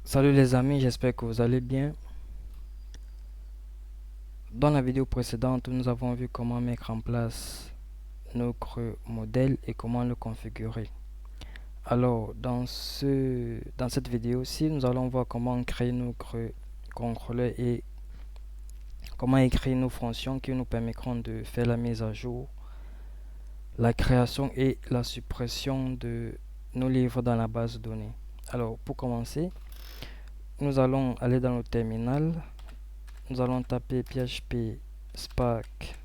Salut les amis, j'espère que vous allez bien. Dans la vidéo précédente, nous avons vu comment mettre en place notre modèle et comment le configurer. Alors, dans cette vidéo-ci, nous allons voir comment créer notre contrôleur et comment écrire nos fonctions qui nous permettront de faire la mise à jour, la création et la suppression de nos livres dans la base de données. Alors, pour commencer, nous allons aller dans le terminal. Nous allons taper PHP Spark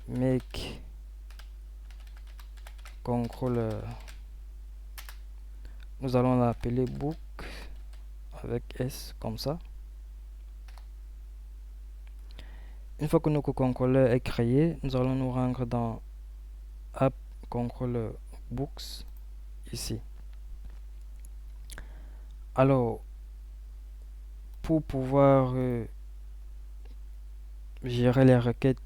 make controller. Nous allons l'appeler book avec S comme ça. Une fois que notre contrôleur est créé, nous allons nous rendre dans app controller books ici. Alors, pour pouvoir gérer les requêtes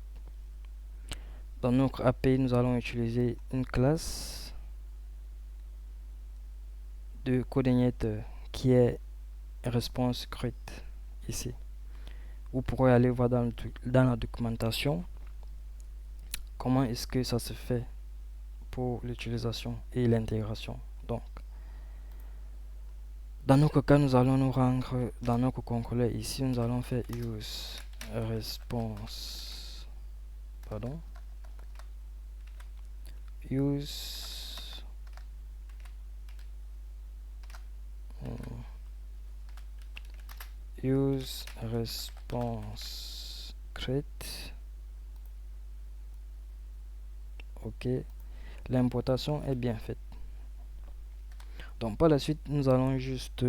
dans notre API, nous allons utiliser une classe de coordinateur qui est response script ici. Vous pourrez aller voir dans la documentation comment est-ce que ça se fait pour l'utilisation et l'intégration. Donc, dans notre cas, nous allons nous rendre dans notre contrôleur ici. Nous allons faire use response, pardon, use use response create. Ok, l'importation est bien faite. Donc par la suite, nous allons juste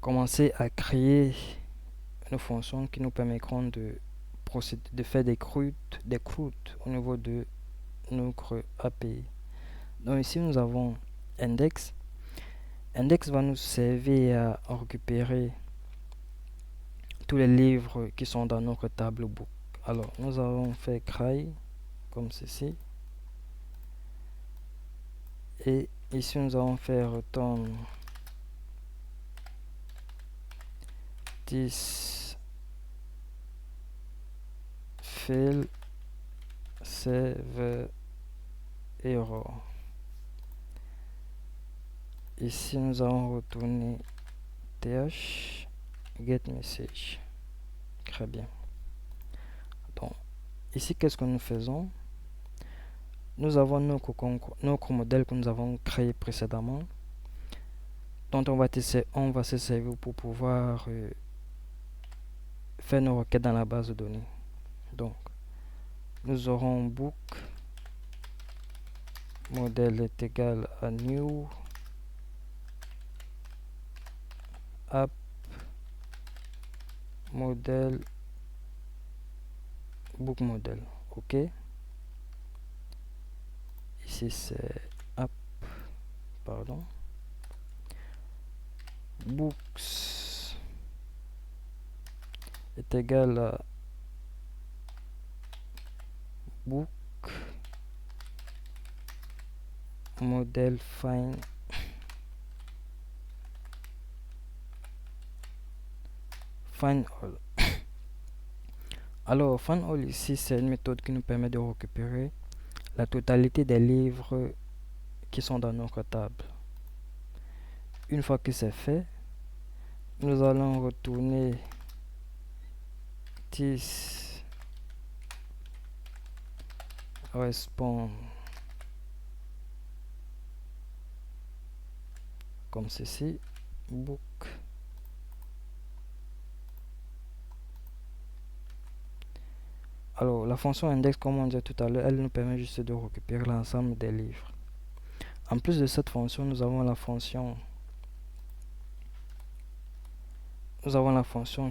commencer à créer nos fonctions qui nous permettront de procéder, de faire des croûtes au niveau de notre API. Donc ici nous avons index. Index va nous servir à récupérer tous les livres qui sont dans notre table book. Alors nous allons faire cry comme ceci. Et ici nous allons faire return this fail save error. Ici nous allons retourner th get message. Très bien. Donc ici qu'est-ce que nous faisons? Nous avons notre modèle que nous avons créé précédemment, dont on va se servir pour pouvoir faire nos requêtes dans la base de données. Donc nous aurons book modèle est égal à new app modèle book modèle. Ok, ici c'est app, pardon, books est égal à book modèle find all. Alors find all ici c'est une méthode qui nous permet de récupérer la totalité des livres qui sont dans notre table. Une fois que c'est fait, nous allons retourner this response comme ceci, book. Alors la fonction index, comme on disait tout à l'heure, elle nous permet juste de récupérer l'ensemble des livres. En plus de cette fonction, nous avons la fonction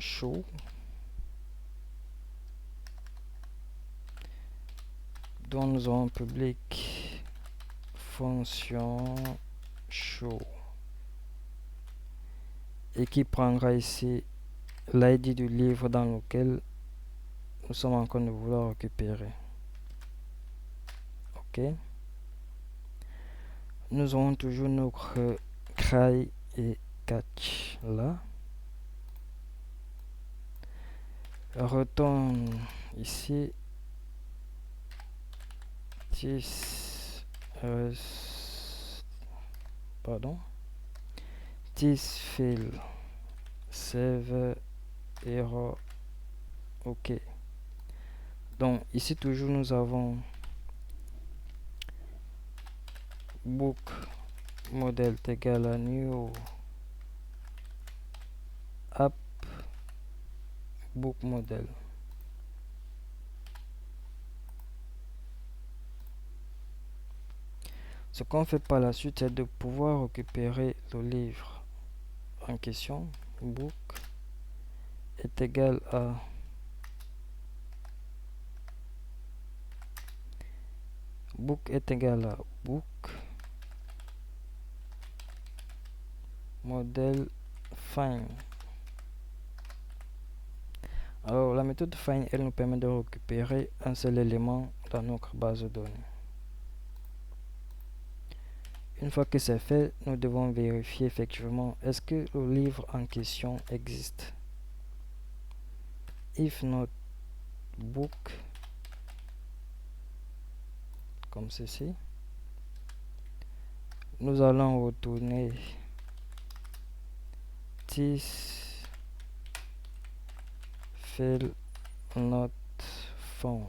show dont nous avons public fonction show et qui prendra ici l'ID du livre dans lequel nous sommes en train de vouloir récupérer. Ok, nous aurons toujours notre cry et catch là. Retourne ici. This field save error. OK. Donc ici toujours nous avons book model égal à new app book model. Ce qu'on fait par la suite, c'est de pouvoir récupérer le livre en question. Book est égal à book model find. Alors la méthode find, elle nous permet de récupérer un seul élément dans notre base de données. Une fois que c'est fait, nous devons vérifier effectivement est-ce que le livre en question existe. If not book, comme ceci, nous allons retourner this field not found.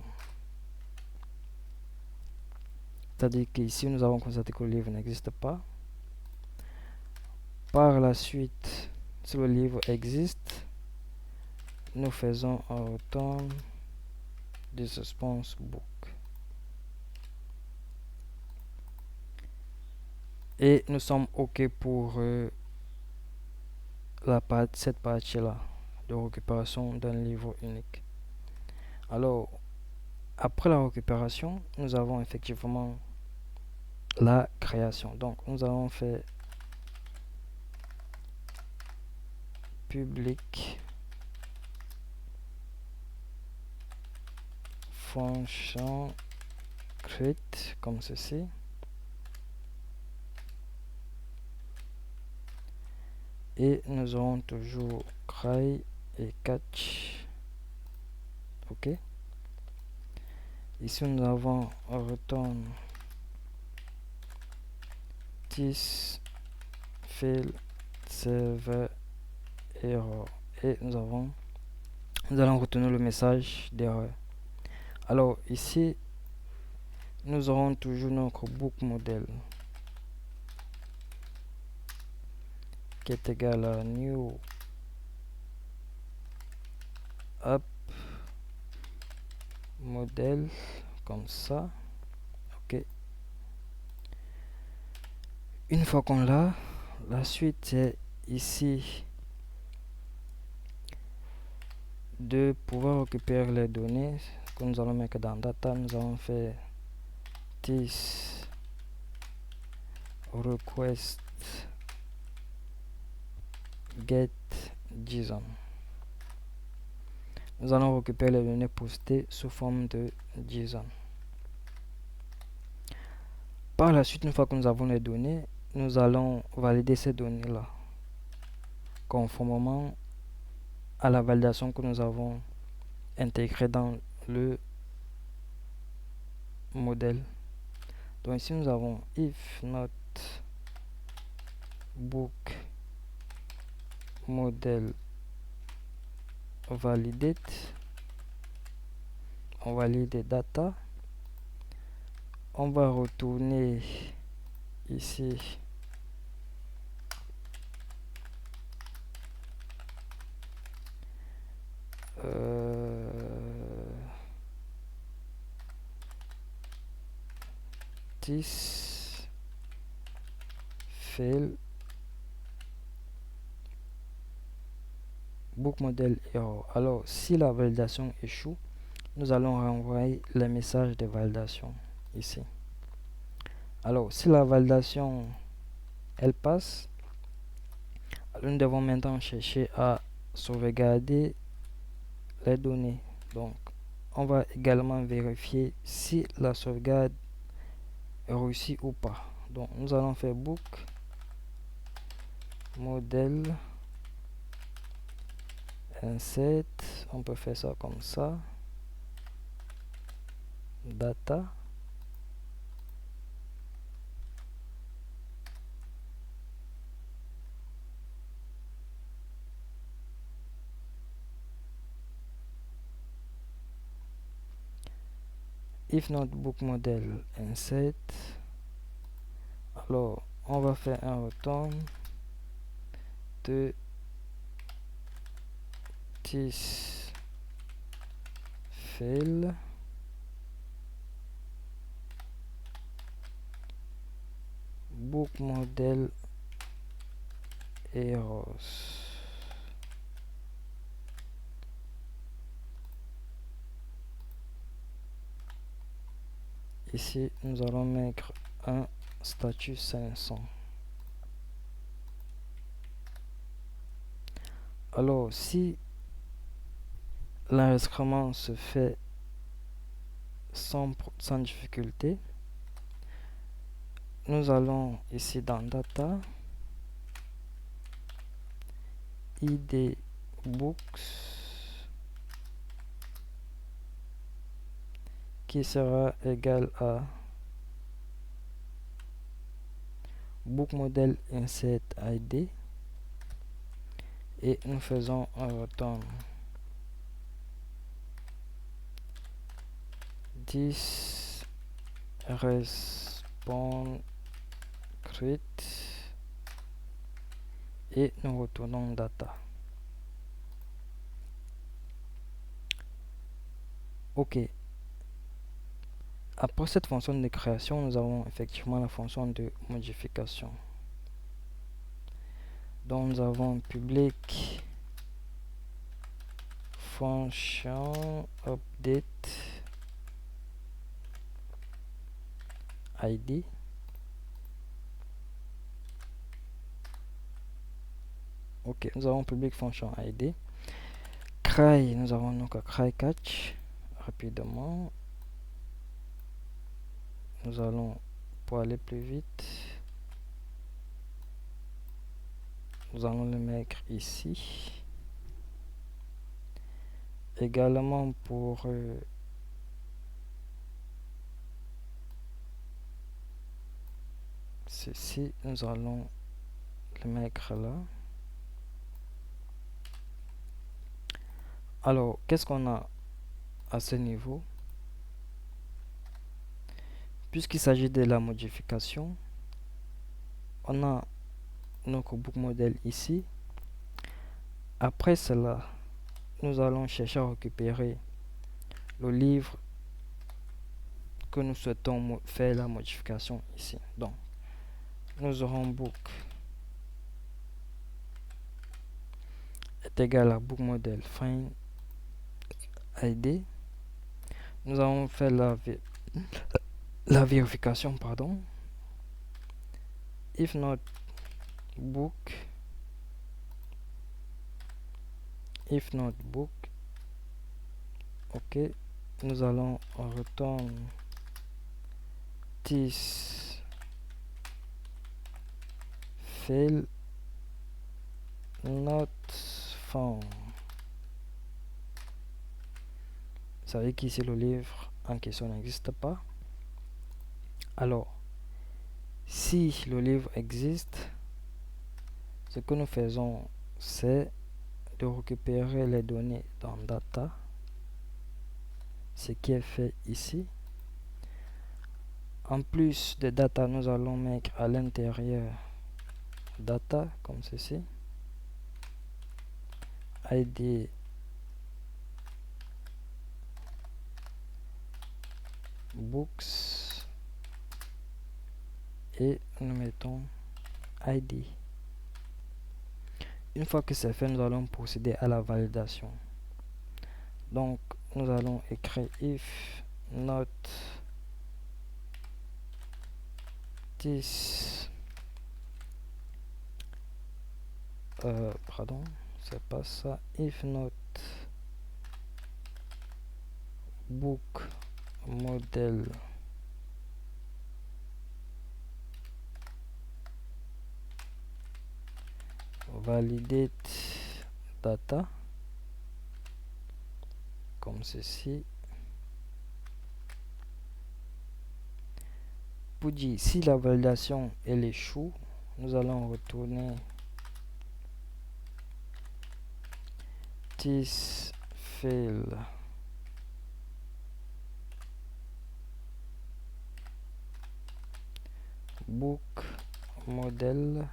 C'est-à-dire qu'ici, nous avons constaté que le livre n'existe pas. Par la suite, si le livre existe, nous faisons un return de suspense book. Et nous sommes OK pour cette partie-là de récupération d'un livre unique. Alors, après la récupération, nous avons effectivement la création. Donc, nous allons faire public function create comme ceci. Et nous aurons toujours cry et catch. OK. Ici, nous avons un return this field save error et nous allons retenir le message d'erreur. Alors ici, nous aurons toujours notre book model qui est égal à new app model comme ça. OK. Une fois qu'on l'a, la suite c'est ici de pouvoir récupérer les données que nous allons mettre dans data. Nous allons faire this request get JSON. Nous allons récupérer les données postées sous forme de JSON. Par la suite, une fois que nous avons les données, nous allons valider ces données-là conformément à la validation que nous avons intégrée dans le modèle. Donc ici, nous avons if not book model validate, on valide les data, on va retourner ici this fail book model error. Alors si la validation échoue, nous allons renvoyer le message de validation ici. Alors si la validation elle passe, nous devons maintenant chercher à sauvegarder les données. Donc on va également vérifier si la sauvegarde est réussie ou pas. Donc nous allons faire book modèle insert, on peut faire ça comme ça, data, if notebook model insert, alors on va faire un return de this fail book model errors. Ici, nous allons mettre un statut 500. Alors, si l'enregistrement se fait sans difficulté, nous allons ici dans Data, ID Books, qui sera égal à Book Model Insert ID, et nous faisons un return this respond create et nous retournons data. Ok. Après cette fonction de création, nous avons effectivement la fonction de modification. Donc nous avons public function update ID. Ok, nous avons public function ID. Cry, nous avons donc cry catch. Rapidement, nous allons, pour aller plus vite, nous allons le mettre ici. Également pour ceci, nous allons le mettre là. Alors, qu'est-ce qu'on a à ce niveau? Puisqu'il s'agit de la modification, on a notre book model ici. Après cela, nous allons chercher à récupérer le livre que nous souhaitons faire la modification ici. Donc, nous aurons book est égal à book model find ID. Nous allons faire la vérification, pardon. If not book, ok, nous allons retourner this fail not found. Vous savez qu'ici le livre en question n'existe pas. Alors, si le livre existe, ce que nous faisons, c'est de récupérer les données dans data, ce qui est fait ici. En plus de data, nous allons mettre à l'intérieur data comme ceci, ID books et nous mettons ID. Une fois que c'est fait, nous allons procéder à la validation. Donc nous allons écrire if not this pardon, c'est pas ça, if not book model validate data comme ceci. Pour dire si la validation elle échoue, nous allons retourner this fail book model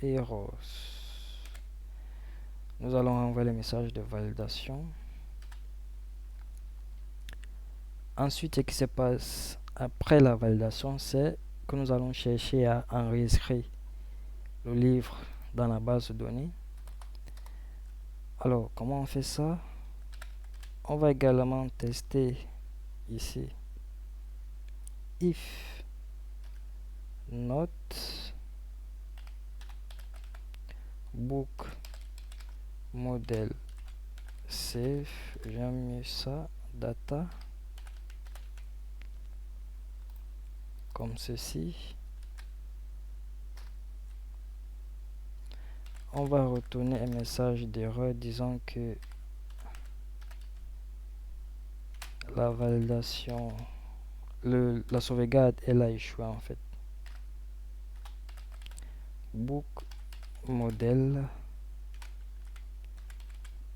errors. Nous allons envoyer le message de validation. Ensuite, ce qui se passe après la validation, c'est que nous allons chercher à enregistrer le livre dans la base de données. Alors, comment on fait ça? On va également tester ici if not book model save, j'aime mieux ça, data comme ceci. On va retourner un message d'erreur disant que la validation, la sauvegarde, elle a échoué en fait. Book model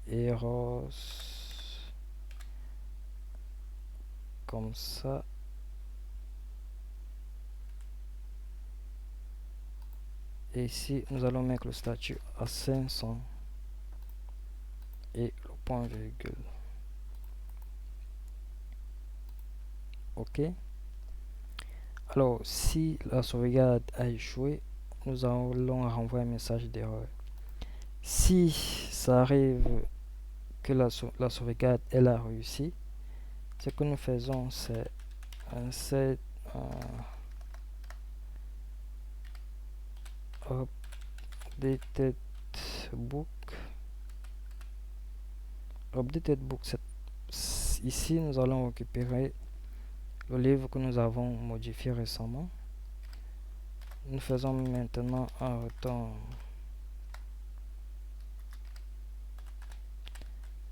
errors comme ça. Et ici, nous allons mettre le statut à 500 et le point virgule. OK. Alors, si la sauvegarde a échoué, nous allons renvoyer un message d'erreur. Si ça arrive que la sauvegarde elle a réussi, ce que nous faisons, c'est un set updated book. Updated book, ici nous allons récupérer le livre que nous avons modifié récemment. Nous faisons maintenant un retour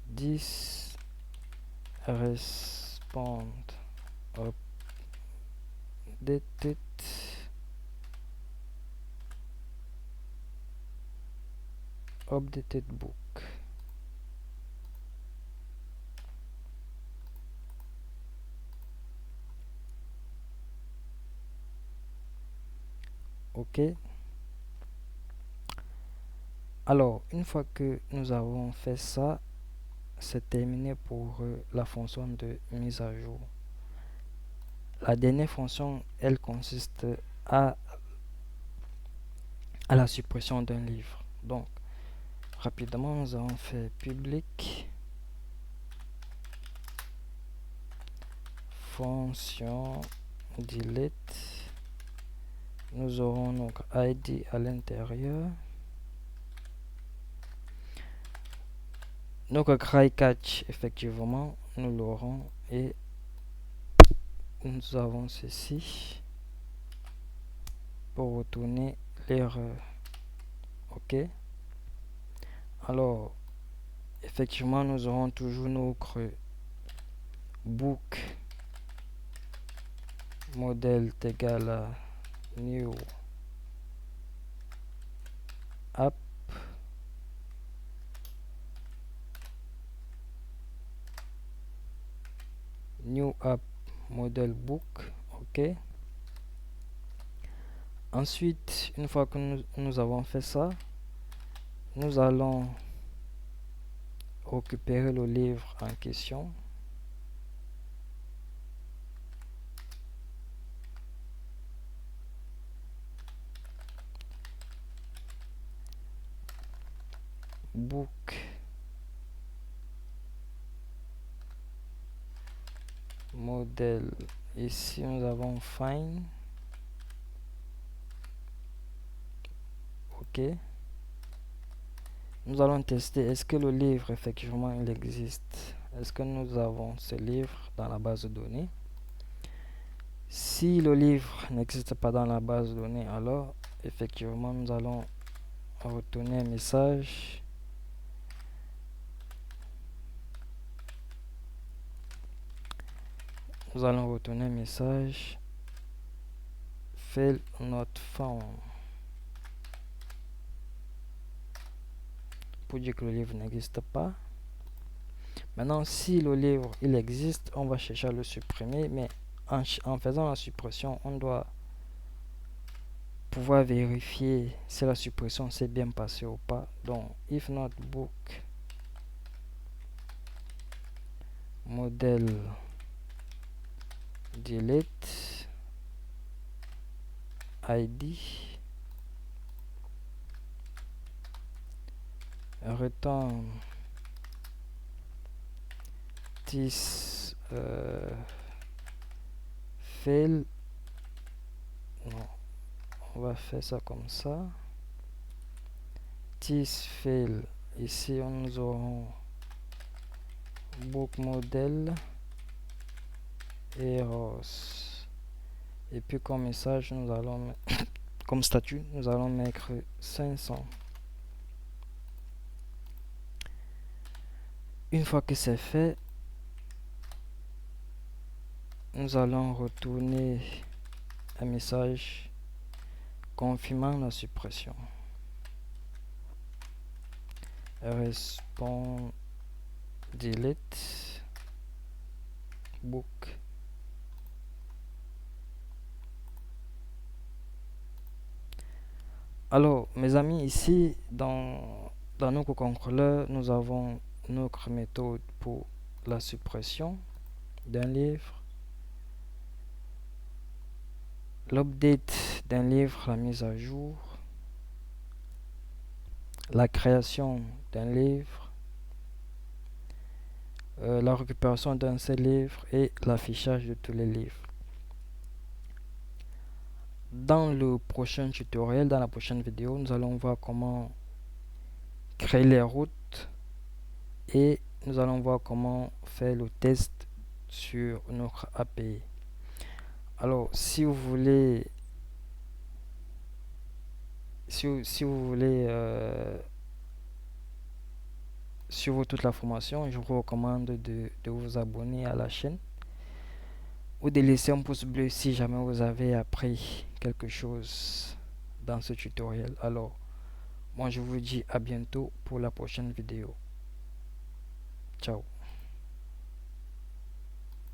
10 respond updated book. OK. Alors, une fois que nous avons fait ça, c'est terminé pour la fonction de mise à jour. La dernière fonction, elle consiste à la suppression d'un livre. Donc, rapidement, nous avons fait public fonction delete. Nous aurons notre ID à l'intérieur. Notre cry catch, effectivement, nous l'aurons et nous avons ceci pour retourner l'erreur. OK. Alors, effectivement, nous aurons toujours notre book modèle égal à new app model book. OK. Ensuite, une fois que nous avons fait ça, nous allons récupérer le livre en question. Book modèle. Ici, nous avons find. OK. Nous allons tester est-ce que le livre effectivement il existe. Est-ce que nous avons ce livre dans la base de données? Si le livre n'existe pas dans la base de données, alors effectivement, nous allons retourner un message. Nous allons retourner un message. Fail not found. Pour dire que le livre n'existe pas. Maintenant, si le livre il existe, on va chercher à le supprimer, mais en faisant la suppression, on doit pouvoir vérifier si la suppression s'est bien passée ou pas. Donc, if not book model delete id return this fail. Non, on va faire ça comme ça. This fail. Ici, nous aurons book model errors. Et puis comme message, nous allons comme statut, nous allons mettre 500. Une fois que c'est fait, nous allons retourner un message confirmant la suppression. Respond delete book. Alors, mes amis, ici, dans notre contrôleur, nous avons notre méthode pour la suppression d'un livre, l'update d'un livre, la mise à jour, la création d'un livre, la récupération d'un seul livre et l'affichage de tous les livres. Dans le prochain tutoriel, dans la prochaine vidéo, nous allons voir comment créer les routes et nous allons voir comment faire le test sur notre API. Alors, si vous voulez suivre toute la formation, je vous recommande de vous abonner à la chaîne ou de laisser un pouce bleu si jamais vous avez appris quelque chose dans ce tutoriel. Alors, moi je vous dis à bientôt pour la prochaine vidéo. Ciao.